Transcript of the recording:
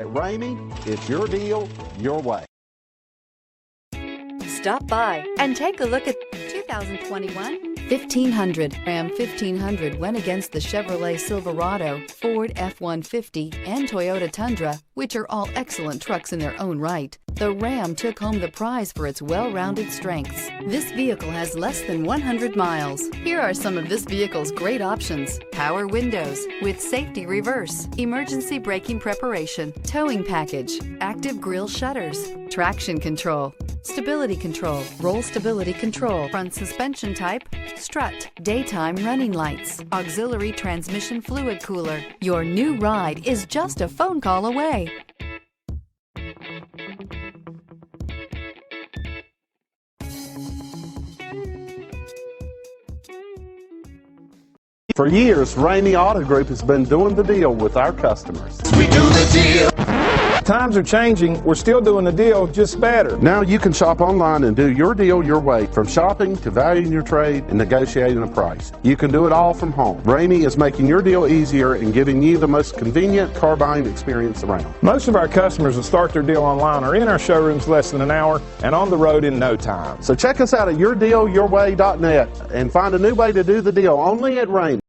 At Ramey, it's your deal, your way. Stop by and take a look at 2021 1500. Ram 1500 went against the Chevrolet Silverado, Ford F-150, and Toyota Tundra, which are all excellent trucks in their own right. The Ram took home the prize for its well-rounded strengths. This vehicle has less than 100 miles. Here are some of this vehicle's great options: power windows with safety reverse, emergency braking preparation, towing package, active grille shutters, traction control, stability control, roll stability control, front suspension type, strut, daytime running lights, auxiliary transmission fluid cooler. Your new ride is just a phone call away. For years, Ramey Auto Group has been doing the deal with our customers. We do the deal. Times are changing. We're still doing the deal, just better. Now you can shop online and do your deal your way, from shopping to valuing your trade and negotiating a price. You can do it all from home. Ramey is making your deal easier and giving you the most convenient car buying experience around. Most of our customers that start their deal online are in our showrooms less than an hour and on the road in no time. So check us out at yourdealyourway.net and find a new way to do the deal only at Ramey.